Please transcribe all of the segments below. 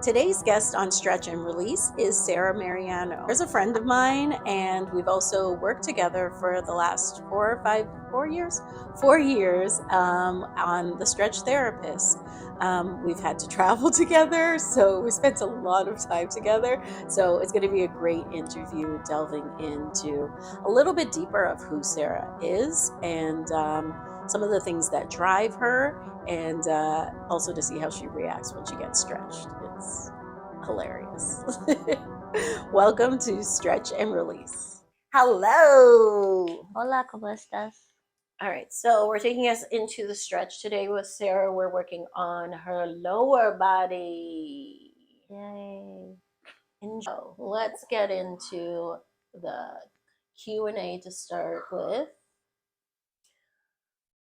Today's guest on Stretch and Release is Sarah Mariano. She's a friend of mine, and we've also worked together for the last 4 years on the Stretch Therapist. We've had to travel together, so we spent a lot of time together. So it's going to be a great interview delving into a little bit deeper of who Sarah is and some of the things that drive her, and also to see how she reacts when she gets stretched. It's hilarious. Welcome to Stretch and Release. Hello. Hola, ¿cómo estás? All right, so we're taking us into the stretch today with Sarah. We're working on her lower body. Yay. So let's get into the Q&A to start with.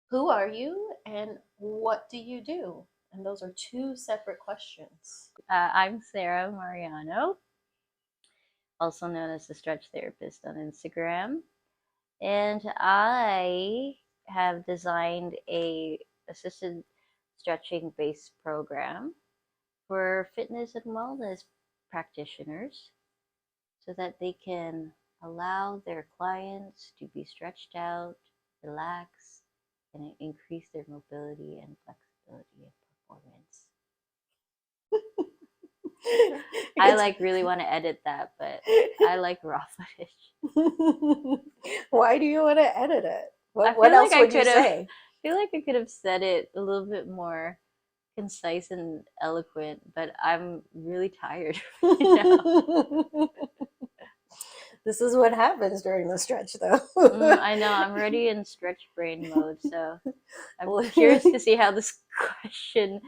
Who are you and what do you do? And those are two separate questions. I'm Sarah Mariano, also known as the Stretch Therapist on Instagram. And I have designed a assisted stretching based program for fitness and wellness practitioners so that they can allow their clients to be stretched out, relax, and increase their mobility and flexibility and performance. I really want to edit that, but I like raw footage. Why do you want to edit it? I What feel else like I would you could have. say? I feel like I could have said it a little bit more concise and eloquent, but I'm really tired right now. This is what happens during the stretch, though. I know. I'm already in stretch brain mode, so I'm curious to see how this Q&A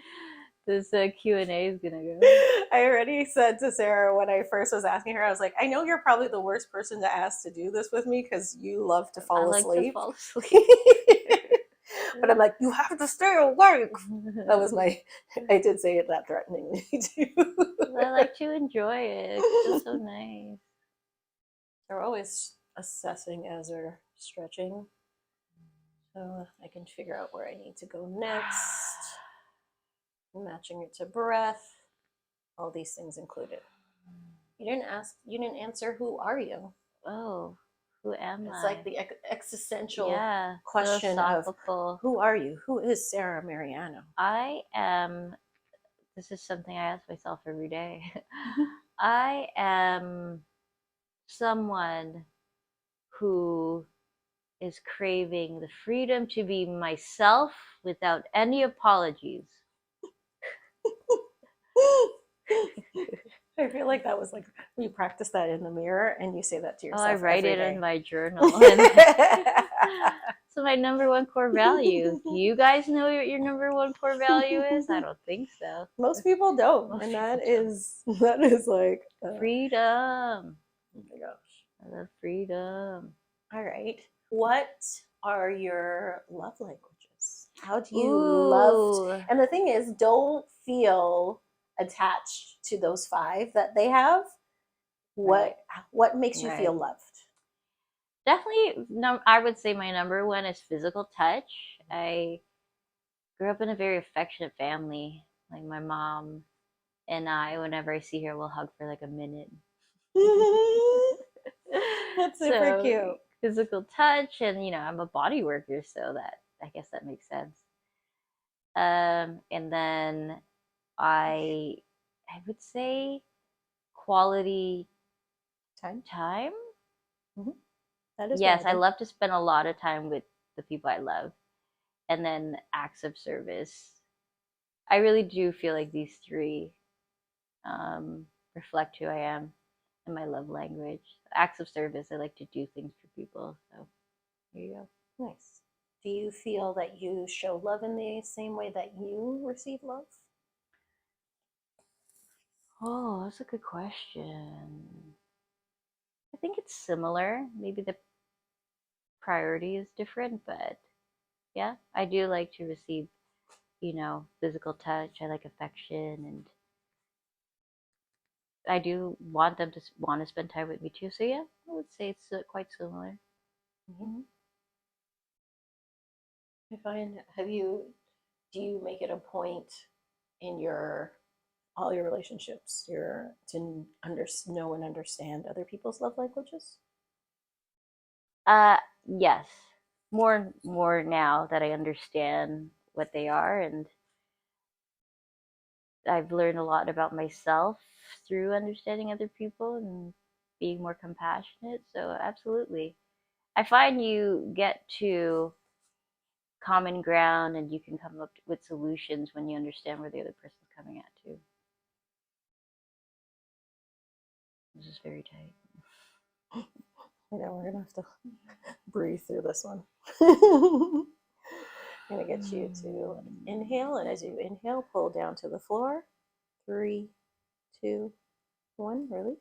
is gonna go. I already said to Sarah when I first was asking her, I was like, I know you're probably the worst person to ask to do this with me because you love to fall I asleep. like to fall asleep. But I'm like, you have to stay awake. That was I did say it that threateningly too. I like to enjoy it. It's just so nice. They're always assessing as they're stretching. So I can figure out where I need to go next. Matching it to breath. All these things included. You didn't answer who are you? Oh, who am I? It's like the existential question philosophical. Of who are you? Who is Sarah Mariano? This is something I ask myself every day. I am someone who is craving the freedom to be myself without any apologies. I feel like that was like you practice that in the mirror and you say that to yourself. I write it day. in my journal. So my number one core value. Do you guys know what your number one core value is? I don't think so. Most people don't, and that is like freedom. Oh my gosh, I love freedom. All right, what are your love languages? How do you love? And the thing is, don't feel attached to those 5 that they have. What makes you feel loved? Definitely, I would say my number one is physical touch. I grew up in a very affectionate family. Like my mom and I, whenever I see her, we'll hug for like a minute. That's super cute. Physical touch, and I'm a body worker, so that I guess that makes sense. And then I would say quality time. Mm-hmm. That is yes, I love to spend a lot of time with the people I love. And then acts of service. I really do feel like these 3 reflect who I am and my love language. Acts of service, I like to do things for people. So there you go. Nice. Do you feel that you show love in the same way that you receive love? Oh, that's a good question. I think it's similar. Maybe the priority is different, but yeah, I do like to receive, physical touch. I like affection, and I do want them to want to spend time with me too. So yeah, I would say it's quite similar. Mm-hmm. I find, do you make it a point in your all your relationships, your to know and understand other people's love languages? Uh, yes, more now that I understand what they are, and I've learned a lot about myself through understanding other people and being more compassionate. So absolutely, I find you get to common ground and you can come up with solutions when you understand where the other person's coming at too. This is very tight. Yeah, we're gonna have to breathe through this one. I'm gonna get you to inhale, and as you inhale, pull down to the floor. 3, 2, 1, release.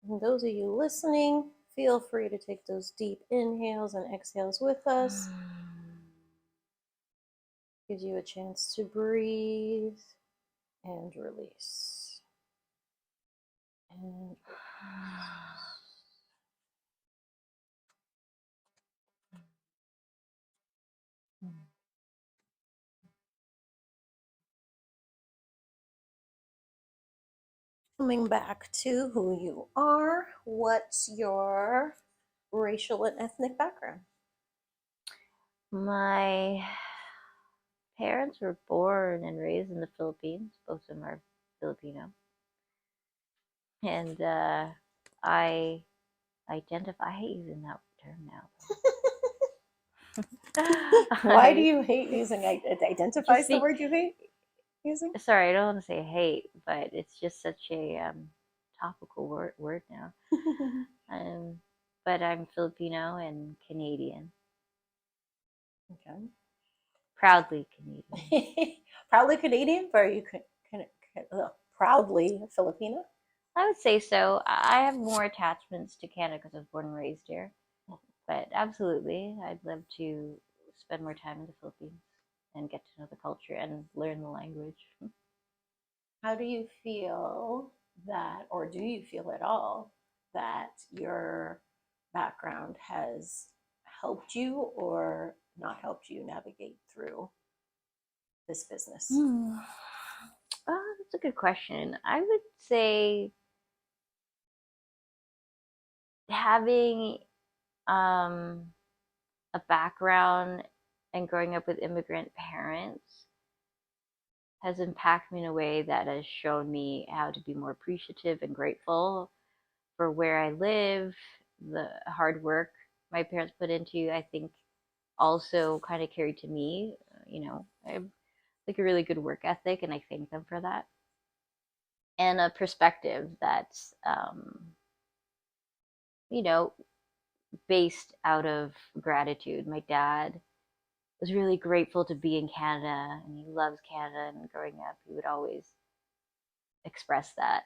And those of you listening, feel free to take those deep inhales and exhales with us. Gives you a chance to breathe and release. And coming back to who you are, what's your racial and ethnic background? My parents were born and raised in the Philippines. Both of them are Filipino. And I identify, I hate using that term now. Why do I you hate using it? Identifies just the be word you hate using? sorry, I don't want to say hate, but it's just such a topical word now. Um, but I'm Filipino and Canadian, Okay. proudly Canadian. Proudly Canadian, but are you proudly Filipino? I would say so. I have more attachments to Canada because I was born and raised here. But absolutely, I'd love to spend more time in the Philippines and get to know the culture and learn the language. How do you feel that, or do you feel at all that your background has helped you or not helped you navigate through this business? Oh, that's a good question. I would say having um, a background and growing up with immigrant parents has impacted me in a way that has shown me how to be more appreciative and grateful for where I live, the hard work my parents put into, I think also kind of carried to me. I have like a really good work ethic and I thank them for that. And a perspective that's, you know, based out of gratitude. My dad was really grateful to be in Canada and he loves Canada. And growing up, he would always express that.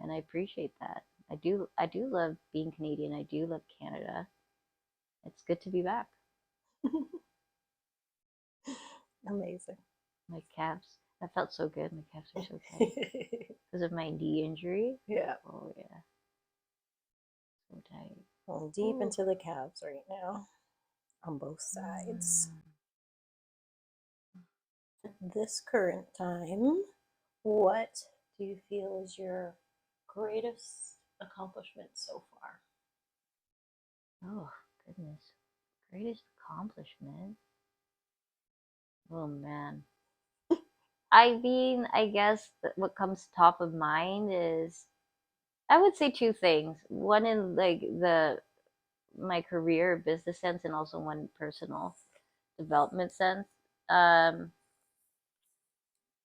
And I appreciate that. I do love being Canadian. I do love Canada. It's good to be back. Amazing. My calves, that felt so good. My calves are so tight because of my knee injury. Yeah. Oh yeah, so tight. Going deep Ooh. into the calves right now on both sides. At this current time, what do you feel is your greatest accomplishment so far? Oh goodness, greatest accomplishment. Oh man. I mean, I guess what comes top of mind is I would say two things. One in like the my career business sense and also one personal development sense. Um,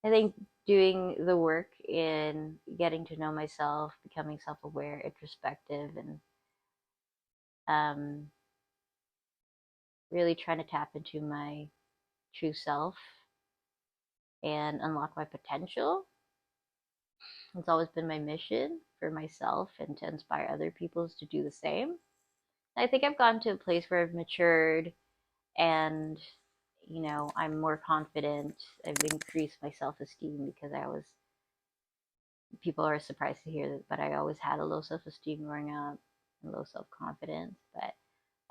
I think doing the work in getting to know myself, becoming self-aware, introspective, and um, really trying to tap into my true self and unlock my potential. It's always been my mission for myself and to inspire other people to do the same. I think I've gotten to a place where I've matured and I'm more confident. I've increased my self-esteem because I was people are surprised to hear that, but I always had a low self-esteem growing up. and low self confidence. But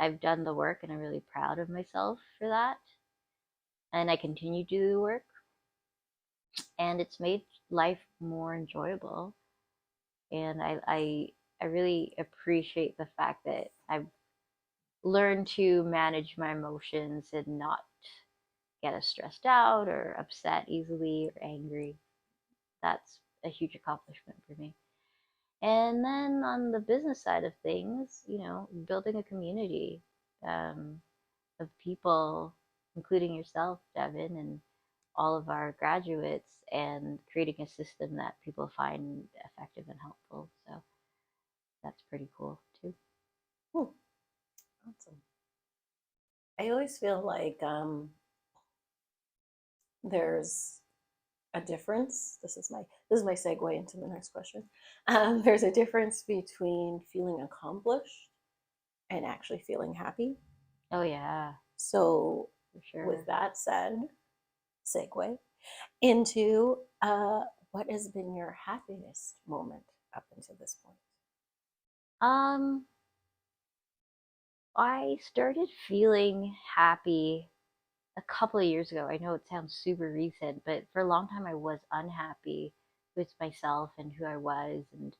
I've done the work and I'm really proud of myself for that. And I continue to do the work, and it's made life more enjoyable. And I really appreciate the fact that I've learned to manage my emotions and not get as stressed out or upset easily or angry. That's a huge accomplishment for me. And then on the business side of things, building a community um, of people, including yourself, Devin, and all of our graduates, and creating a system that people find effective and helpful. So that's pretty cool too. Hmm, awesome. I always feel like there's a difference. This is my segue into the next question. There's a difference between feeling accomplished and actually feeling happy. Oh yeah, So, for with sure. that said, segue into what has been your happiest moment up until this point? Um, I started feeling happy a couple of years ago. I know it sounds super recent, but for a long time I was unhappy with myself and who I was, and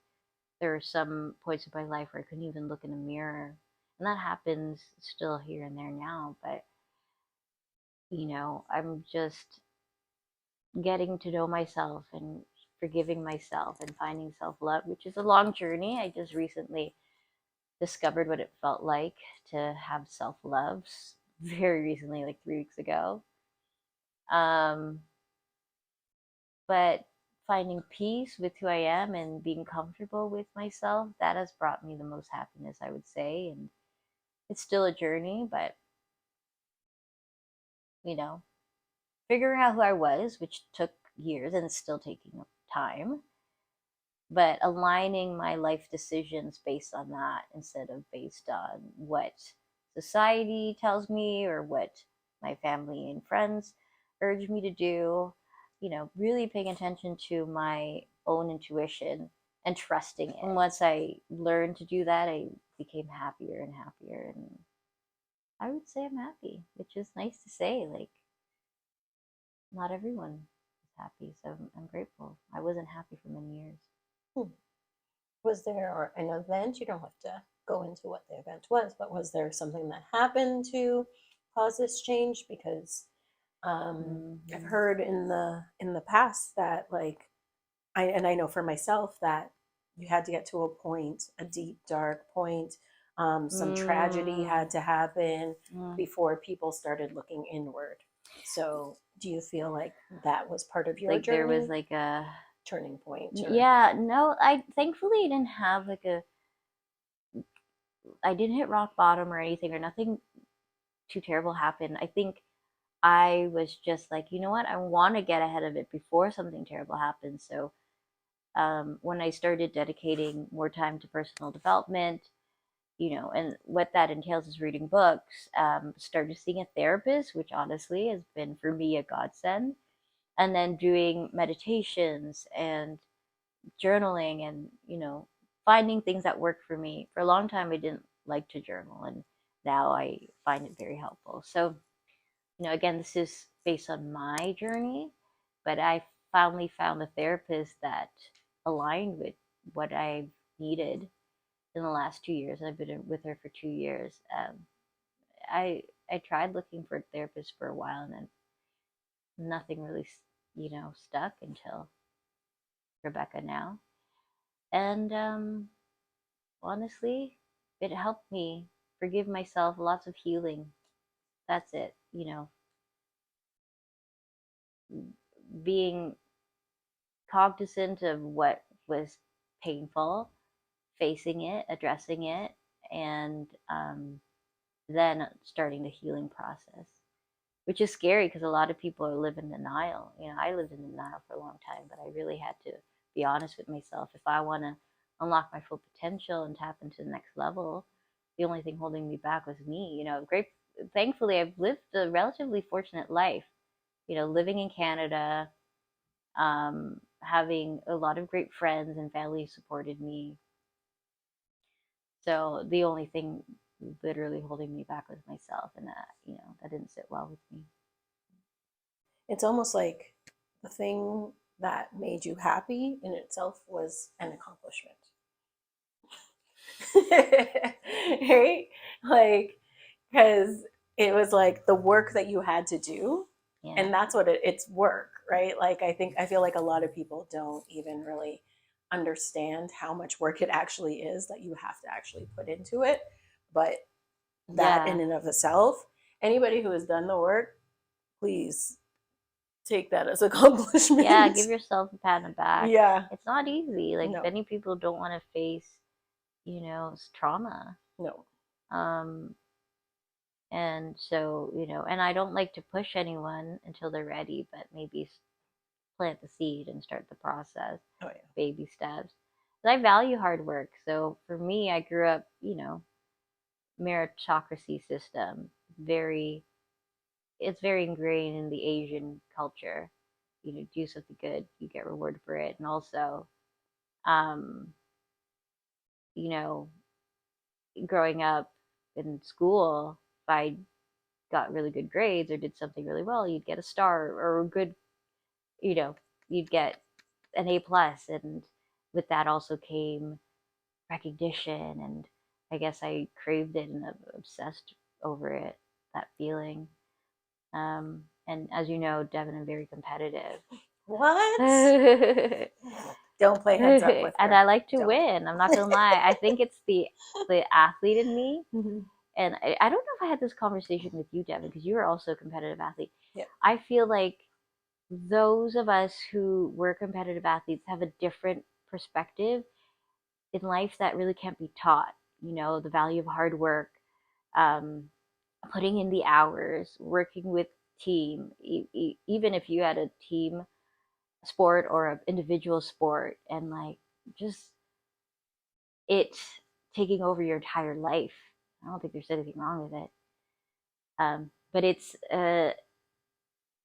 there were some points of my life where I couldn't even look in a mirror. And that happens still here and there now, but I'm just getting to know myself and forgiving myself and finding self-love, which is a long journey. I just recently discovered what it felt like to have self-love very recently, like 3 weeks ago. Um, but finding peace with who I am and being comfortable with myself, that has brought me the most happiness, I would say. And it's still a journey, but you know, figuring out who I was, which took years and it's still taking time, but aligning my life decisions based on that instead of based on what society tells me or what my family and friends urge me to do. Really paying attention to my own intuition and trusting it. And once I learned to do that, I became happier and happier. And I would say I'm happy, which is nice to say. Like, not everyone is happy, so I'm grateful. I wasn't happy for many years. Hmm. Was there an event? You don't have to go into what the event was, but was there something that happened to cause this change? Because I've Mm-hmm. heard in the past that like I know for myself that you had to get to a point, a deep dark point. Some tragedy Mm, had to happen mm. before people started looking inward. So, do you feel like that was part of your Like there was journey, like a turning point, or yeah, no, I thankfully didn't have like a I didn't hit rock bottom or anything, or nothing too terrible happened. I think I was just like, you know what, I want to get ahead of it before something terrible happens. So when I started dedicating more time to personal development, and what that entails is reading books, started seeing a therapist, which honestly has been for me a godsend, and then doing meditations and journaling and, finding things that work for me. For a long time, I didn't like to journal, and now I find it very helpful. So, again, this is based on my journey, but I finally found a therapist that aligned with what I needed in the last 2 years. I've been with her for 2 years. I I tried looking for a therapist for a while, and then nothing really, stuck until Rebecca now. And honestly, it helped me forgive myself, lots of healing. That's it. Being cognizant of what was painful, facing it, addressing it, and then starting the healing process, which is scary because a lot of people are living in denial. I lived in denial for a long time, but I really had to be honest with myself. If I want to unlock my full potential and tap into the next level, the only thing holding me back was me. Great. Thankfully, I've lived a relatively fortunate life. Living in Canada, having a lot of great friends and family supported me. So the only thing literally holding me back was myself, and that didn't sit well with me. It's almost like the thing that made you happy in itself was an accomplishment. Right? Like, because it was like the work that you had to do. Yeah. And that's what it's work, right? Like, I feel like a lot of people don't even really understand how much work it actually is that you have to actually put into it. But that Yeah. in and of itself, anybody who has done the work, please take that as Yeah, accomplishment. give yourself a pat on the back. Yeah. It's not easy. Like No. many people don't want to face, trauma. No. Um, and so, and I don't like to push anyone until they're ready, but maybe plant the seed and start the process, Oh yeah. baby steps. But I value hard work. So for me, I grew up, meritocracy system. Very, it's very ingrained in the Asian culture. Do something good, you get rewarded for it. And also, um, you know, growing up in school, if I got really good grades or did something really well, you'd get a star or a good, you know, you'd get an A plus, and with that also came recognition. And I guess I craved it and obsessed over it, that feeling. And as you know, Devin, I'm very competitive. What? And Don't play heads up with her. I like to Don't. win. I'm not gonna lie. I think it's the athlete in me. Mhm. And I don't know if I had this conversation with you, Devin, because you were also a competitive athlete. Yeah. I feel like those of us who were competitive athletes have a different perspective in life that really can't be taught. The value of hard work, um, putting in the hours, working with team, even if you had a team sport or an individual sport, and like just it taking over your entire life. I don't think there's anything wrong with it. But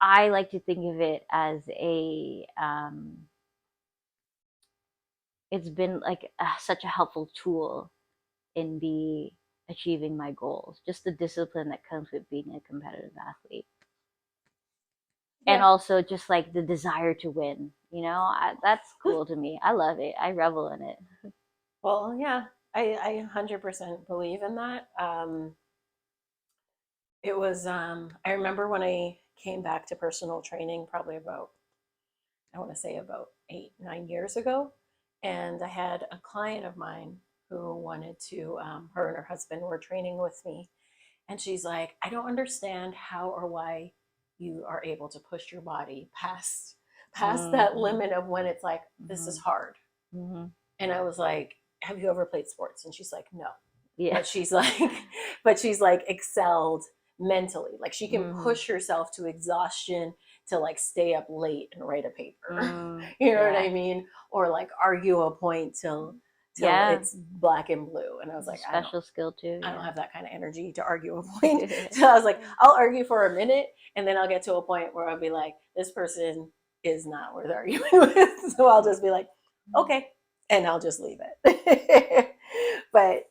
I like to think of it as it's been like such a helpful tool in the achieving my goals. Just the discipline that comes with being a competitive athlete, and Yeah. also just like the desire to win. That's cool to me. I love it. I revel in it. Well, yeah. I 100% believe in that. It was I remember when I came back to personal training probably about, I want to say about 8, 9 years ago. And I had a client of mine who wanted to, her and her husband were training with me. And she's like, I don't understand how or why you are able to push your body past that Mm-hmm. limit of when it's like, this is Mm-hmm. hard. Mm-hmm. And I was like, have you ever played sports? And she's like, no. Yeah. But she's like, but she's like excelled mentally. Like she can Mm-hmm. push herself to exhaustion to like stay up late and write a paper. Mm, You know what yeah. I mean? Or like argue a point till Yeah. it's black and blue. And I was It's a like, special skill too. I don't Yeah. have that kind of energy to argue a point. So I was like, I'll argue for a minute and then I'll get to a point where I'll be like, this person is not worth arguing with. So I'll just be like, okay. And I'll just leave it. But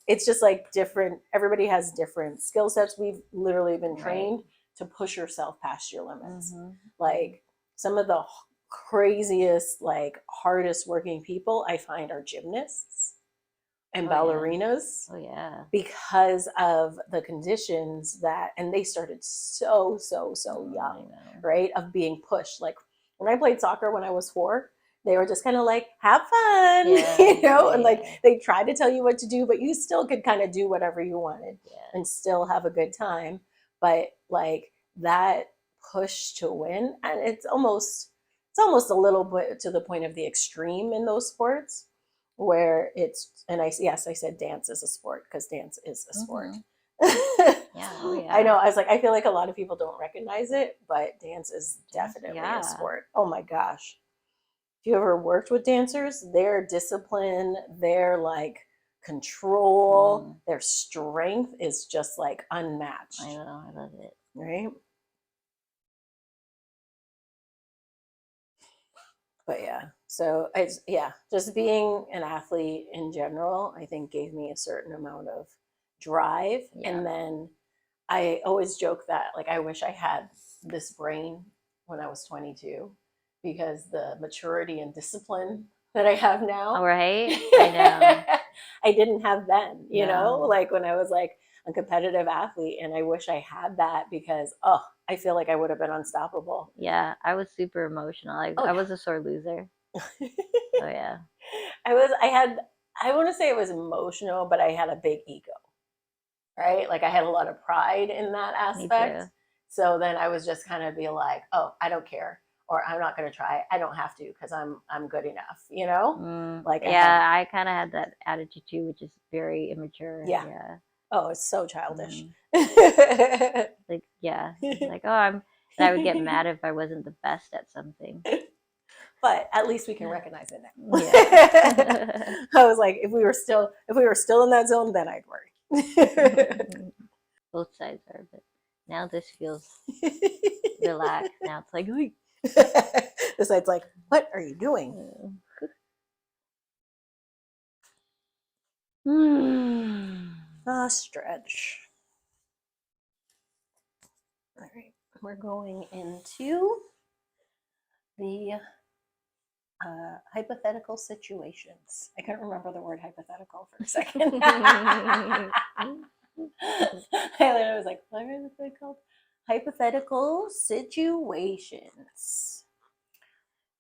it's just like different, everybody has different skill sets. We've literally been Right. trained to push yourself past your limits. Mm-hmm. Like some of the craziest, like hardest working people I find are gymnasts and Oh yeah. ballerinas Oh yeah. because of the conditions that, and they started so I young, know. right, of being pushed. Like when I played soccer when I was 4, they were just kind of like, have fun. Yeah. Yeah. And like Yeah. they tried to tell you what to do, but you still could kind of do whatever you wanted Yeah. and still have a good time. But like that push to win, and it's almost a little bit to the point of the extreme in those sports where it's, and yes, I said dance is a sport because dance is a sport. Mm-hmm. Yeah. Oh I yeah. know. I was like, I feel like a lot of people don't recognize it, but dance is Dance. definitely a Yeah. sport. Oh my gosh. If you ever worked with dancers, their discipline, their like control, Mm. their strength is just like I unmatched, know. I love it. right? But yeah, so yeah, just being an athlete in general, I think gave me a certain amount of drive. Yeah. And then I always joke that like I wish I had this brain when I was 22 because the maturity and discipline that I have All now, right. I know. I didn't have then, No. like when I was like a competitive athlete. And I wish I had that because, oh, I feel like I would have been unstoppable. Yeah, I was super emotional. Oh, I was a sore loser. yeah. Oh yeah, I want to say it was emotional, but I had a big ego, right? Like I had a lot of pride in that me aspect. too. So then I was just kind of be like, oh, I don't care, or I'm not going to try. I don't have to because I'm good enough. Like I had, Yeah, I kind of had that attitude too, which is very immature. yeah. Yeah. Oh, it's so childish. Mm. Like yeah, like oh and I would get mad if I wasn't the best at something. But at least we can recognize it now. Yeah. I was like, if we were still in that zone, then I'd worry. Both sides are, but now this feels relaxed. Now it's like, "Oy." The side's like, what are you doing? Hmm. Stretch. All right, we're going into the hypothetical situations. I couldn't remember the word hypothetical for a second. I literally was like, what is it called? Hypothetical situations.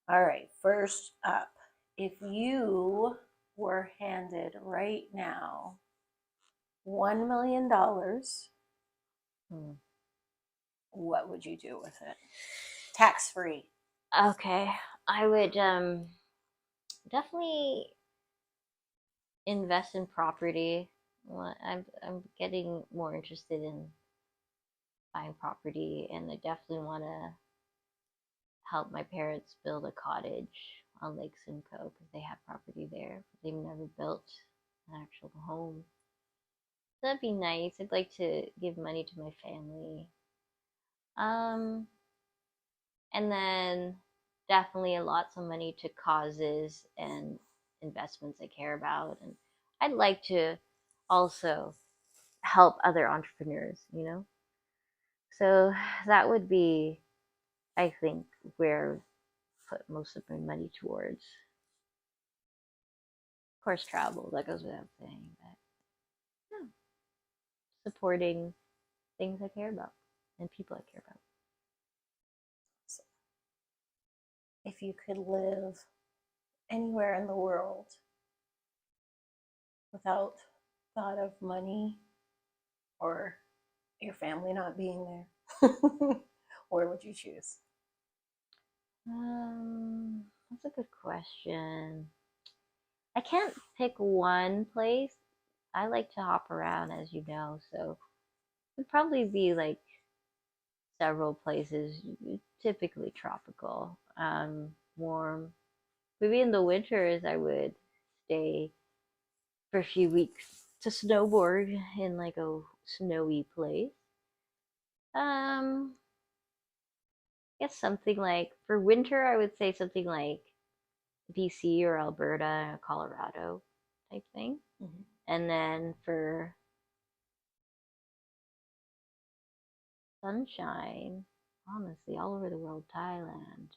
All right, first up, if you were handed right now $1 million, Hmm. what would you do with it? Tax free. Okay, I would definitely invest in property. Well, I'm getting more interested in buying property, and I definitely want to help my parents build a cottage on Lake Simcoe because they have property there. They've never built an actual home. That'd be nice. I'd like to give money to my family. Um, and then definitely lots of money to causes and investments I care about. And I'd like to also help other entrepreneurs. So that would be, I think, where I put most of my money towards. Of course, travel, that goes without saying, but yeah, supporting things I care about and people I care about. So if you could live anywhere in the world without thought of money or your family not being there, where would you choose? That's a good question. I can't pick one place. I like to hop around, as you know, so it'd probably be like several places, typically tropical, warm. Maybe in the winters, I would stay for a few weeks to snowboard in like a snowy place. I guess something like for winter, I would say something like BC or Alberta, Colorado type thing. Mhm. And then for sunshine, honestly, all over the world, Thailand.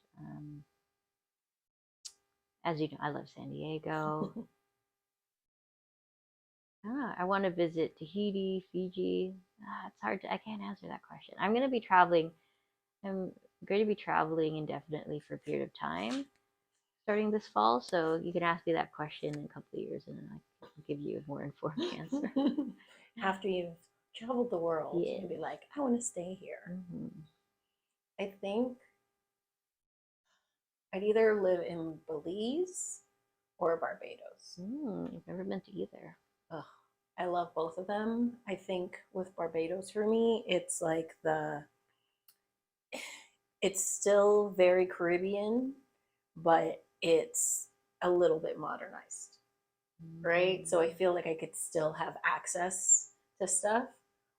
As you know, I love San Diego. I want to visit Tahiti, Fiji. It's hard to, I can't answer that question. I'm going to be traveling indefinitely for a period of time starting this fall. So you can ask me that question in a couple of years and then I can give you a more informed answer. After you've traveled the world, Yeah. you'd be like, I want to stay here. I think I'd either live in Belize or Barbados. I've never been to either. Ugh, I love both of them. I think with Barbados for me, it's still very Caribbean, but it's a little bit modernized, right? So I feel like I could still have access to stuff.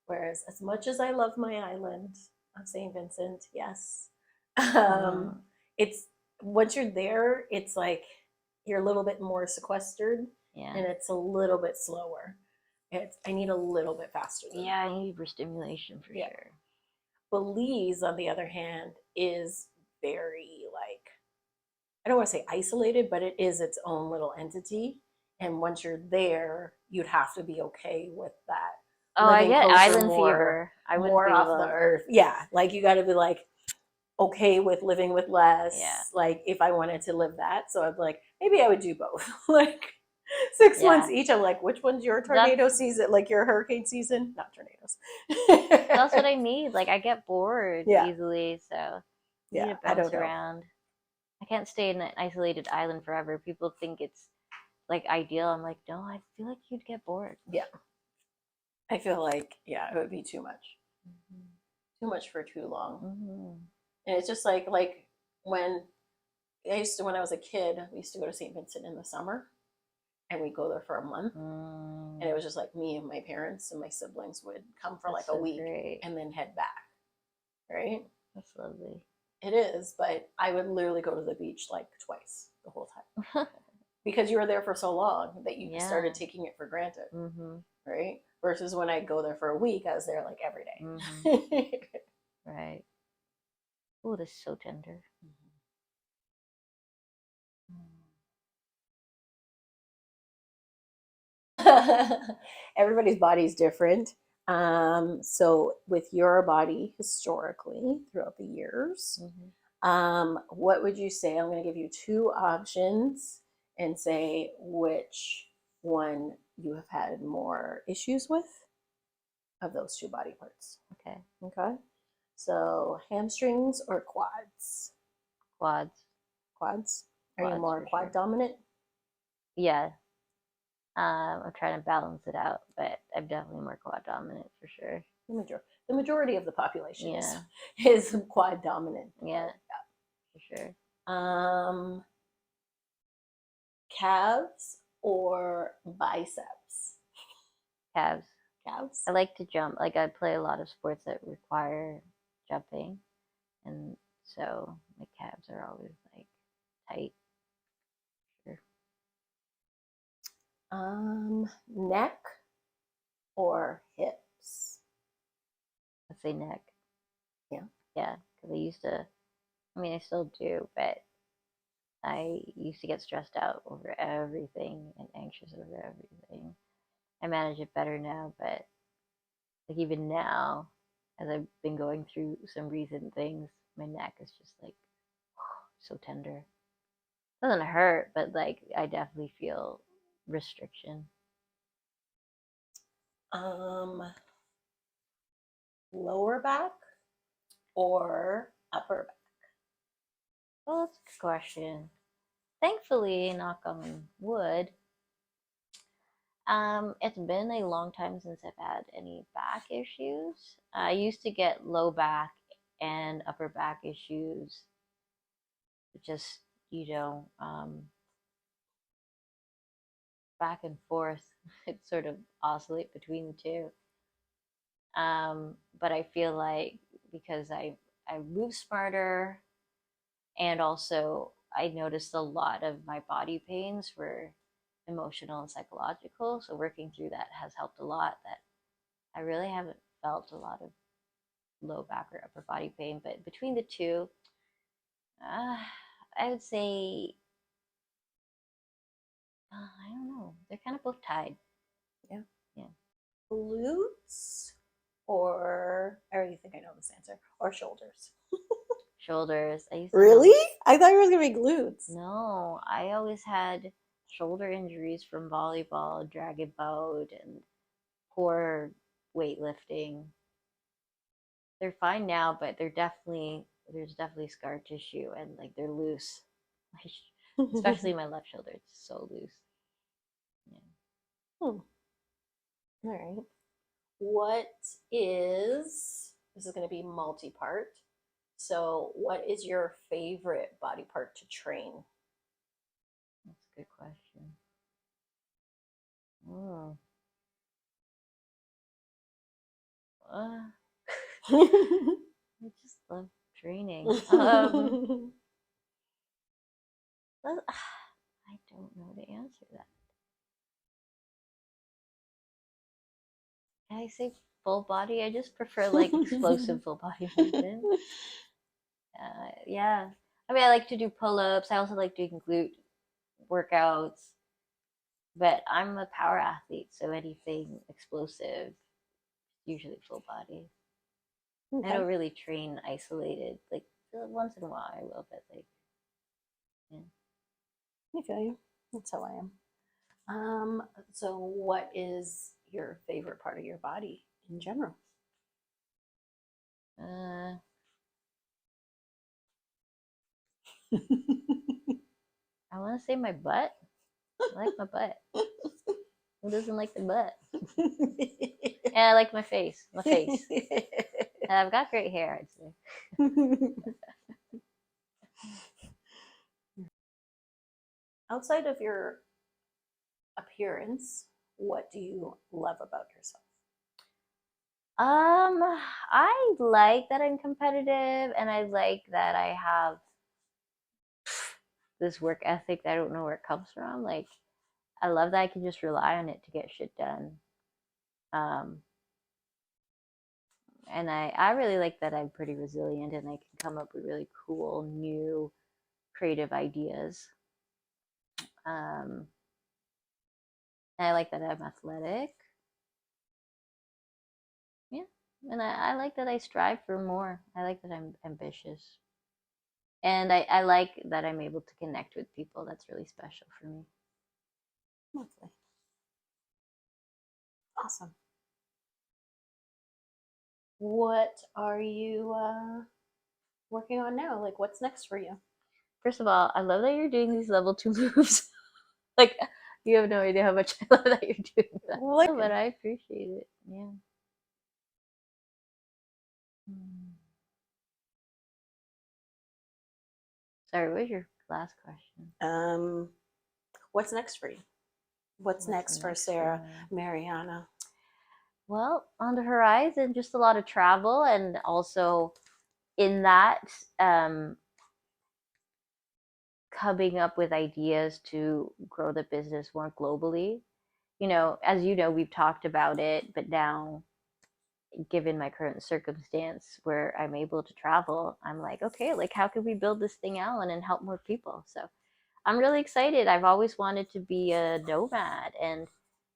Whereas, as much as I love my island of St. Vincent, yes, Uh, um, it's once you're there, it's like you're a little bit more sequestered Yeah. and it's a little bit slower. I need a little bit faster than Yeah, that. I need for stimulation for Yeah. sure. Belize, on the other hand, is very like, I don't want to say isolated, but it is its own little entity. And once you're there, you'd have to be okay with that. Oh, I Living get closer, island fever. I wouldn't more be off the able. earth. Yeah. Like you gotta be like okay with living with Yeah. less. Like if I wanted to live that. So I'd be like, maybe I would do both. Like 6 months Yeah. each. I'm like, which one's your That's tornado season? Like your hurricane season? Not tornadoes. that's what I need. Like I get bored Yeah. easily, so I need Yeah. to I bounce don't know. around. I can't stay in an isolated island forever. People think it's like ideal. I'm like, no, I feel like you'd get bored. Yeah. I feel like, yeah, it would be too much. Too much for too long. Mm-hmm. And it's just like when when I was a kid, we used to go to St. Vincent in the summer and we'd go there for a month. And it was just like me and my parents and my siblings would come for That's like a so week great. and then head back. Right? That's lovely. It is, but I would literally go to the beach like twice the whole time because you were there for so long that you Yeah. started taking it for granted. Mm-hmm. Right? Versus when I go there for a week, I was there like every day. Mm-hmm. Right. Oh, this is so tender. Everybody's body is different. So, with your body historically throughout the years, Mm-hmm. what would you say? I'm going to give you two options and say which one you have had more issues with of those two body parts. Okay. Okay. So, hamstrings or quads? Quads. Quads. Are you Quads more for quad sure. dominant? Yeah. I'm trying to balance it out, but I'm definitely more quad dominant for sure. The majority of the population Yeah. is quad dominant. Yeah. For sure. Calves or biceps? Calves. Calves. I like to jump. Like I play a lot of sports that require jumping, and so my calves are always like tight. Sure. Neck or hips? Let's say neck. Yeah. Yeah, because I used to. I mean, I still do, but I used to get stressed out over everything and anxious over everything. I manage it better now, but like even now, as I've been going through some recent things, my neck is just like so tender. It doesn't hurt, but like I definitely feel restriction. Um, Lower back or upper back? Well, that's a good question. Thankfully, knock on wood, it's been a long time since I've had any back issues. I used to get low back and upper back issues, just you know, back and forth. It sort of oscillate between the two. But I feel like because I move smarter, and also I noticed a lot of my body pains were emotional and psychological. So working through that has helped a lot. That I really haven't felt a lot of low back or upper body pain, but between the two, uh, I would say I don't know. They're kind of both tied. Yeah. Yeah. Glutes or I already think I know this answer. Or shoulders. Shoulders. I used to have. Really? I thought you were gonna be glutes. No, I always had shoulder injuries from volleyball, dragon boat, and poor weightlifting. They're fine now, but there's definitely scar tissue and like they're loose, especially my left shoulder. It's so loose. Yeah. Hmm. All right. What is this is going to be multi-part. So, what is your favorite body part to train? That's a good question. Mm. Uh, I just love training. Well, I don't know to answer that. Can I say full body? I just prefer like explosive full body movement. Yeah. I mean, I like to do pull ups. I also like doing glute workouts. But I'm a power athlete, so anything explosive, usually full body. I Okay, don't really train isolated. Like once in a while, I will, but like, yeah. I feel you. That's how I am. Um, so what is your favorite part of your body in general? Uh, I want to say my butt. I like my butt. Who doesn't like the butt? Yeah, I like my face. My face. I've got great hair, I'd say. Outside of your appearance, what do you love about yourself? I like that I'm competitive, and I like that I have this work ethic that I don't know where it comes from. Like, I love that I can just rely on it to get shit done. Um, and I really like that I'm pretty resilient and I can come up with really cool, new, creative ideas. Um, and I like that I'm athletic. Yeah. And I like that I strive for more. I like that I'm ambitious. And I like that I'm able to connect with people. That's really special for me. Lovely. Awesome. What are you working on now? Like, what's next for you? First of all, I love that you're doing these level 2 moves. Like, you have no idea how much I love that you're doing that. Like, Oh, but I appreciate it. Yeah. Hmm. Sorry, what was your last question? what's next for you? What's What's next for next for Sarah me? Mariano? Well, on the horizon, just a lot of travel, and also in that, um, coming up with ideas to grow the business more globally. You know, as you know, we've talked about it, but now, given my current circumstance where I'm able to travel, I'm like, okay, like how can we build this thing out and help more people? So I'm really excited. I've always wanted to be a nomad, and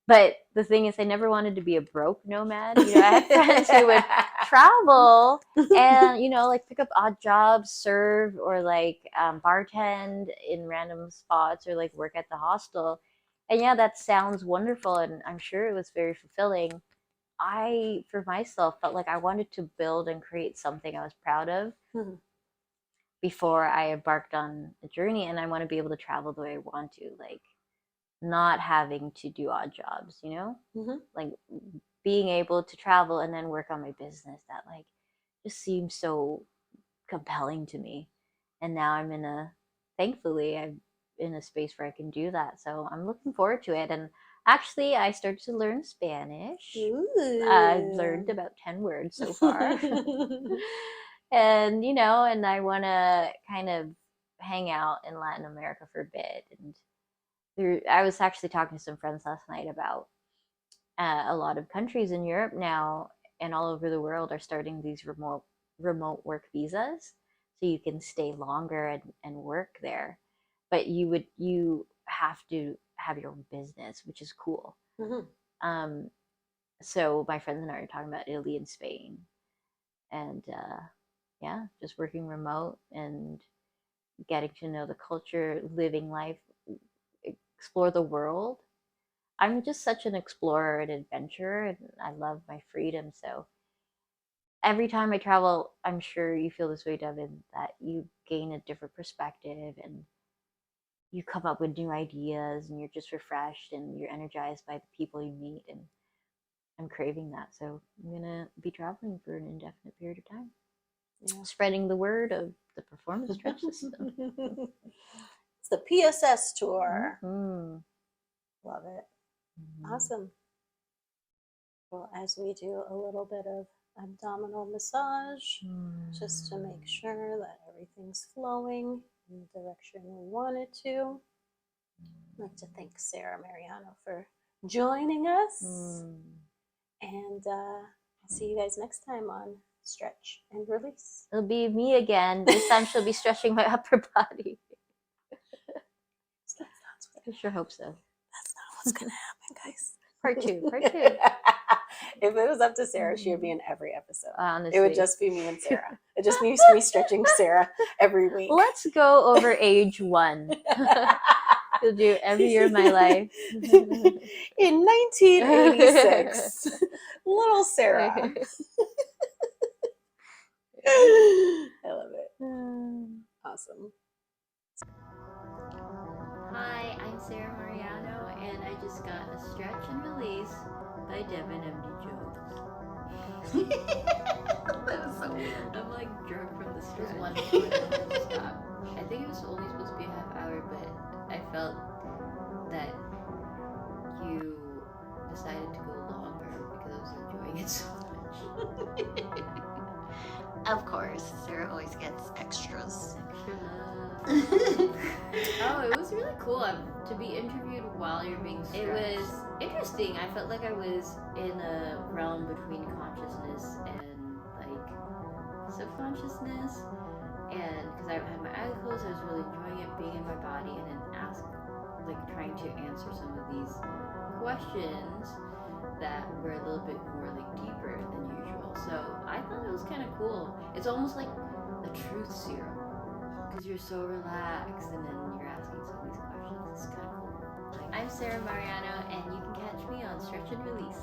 but the thing is, I never wanted to be a broke nomad. You know, I had friends who would travel and like pick up odd jobs, serve, or like bartend in random spots, or like work at the hostel. And yeah, that sounds wonderful, and I'm sure it was very fulfilling. I, for myself, felt like I wanted to build and create something I was proud of Mhm. before I embarked on a journey, and I want to be able to travel the way I want to, like not having to do odd jobs, Mhm. like being able to travel and then work on my business that like just seems so compelling to me. And now thankfully, I'm in a space where I can do that. So I'm looking forward to it. And actually, I started to learn Spanish. I've learned Ooh. about 10 words so far. And I want to kind of hang out in Latin America for a bit. And I was actually talking to some friends last night about a lot of countries in Europe now and all over the world are starting these remote work visas, so you can stay longer and work there. But you have to have your own business, which is cool. Mhm. Um, so my friends and I are talking about Italy and Spain, and yeah, just working remote and getting to know the culture, living life, explore the world. I'm just such an explorer and adventurer, and I love my freedom. So every time I travel, I'm sure you feel this way, Devin, that you gain a different perspective and you come up with new ideas and you're just refreshed and you're energized by the people you meet. And I'm craving that. So I'm going to be traveling for an indefinite period of time, Yeah. spreading the word of the performance stretch system. It's the PSS tour. Mm-hmm. Love it. Mm-hmm. Awesome. Well, as we do a little bit of abdominal massage, just to make sure that everything's flowing in the direction we wanted to. I'd like to thank Sarah Mariano for joining us. And I'll see you guys next time on Stretch and Release. It'll be me again. This time she'll be stretching my upper body. I sure hope so. That's not what's going to happen, guys. Part two. If it was up to Sarah, she would be in every episode. Honestly. It would just be me and Sarah. It just me stretching Sarah every week. Let's go over age 1. You'll do every year of my life. In 1986, little Sarah. I love it. Awesome. Hi, I'm Sarah Mariano, and I just got a stretch and release by Devin MD Jones. That was so weird. I'm like drunk from the It stretch. was wonderful. And then I just stopped. I think it was only supposed to be a half hour, but I felt that you decided to go longer because I was enjoying it so much. Of course, Sarah always gets extras. Extra love. Oh, it was really cool to be interviewed while you're being stretched. It was interesting. I felt like I was in a realm between consciousness and like subconsciousness, and because I had my eyes closed, I was really enjoying it, being in my body, and then trying to answer some of these questions that were a little bit more like deeper than usual. So I thought it was kind of cool. It's almost like a truth serum because you're so relaxed and then you're asking some of these questions. It's kind of cool. I'm Sarah Mariano, and you can catch me on Stretch and Release.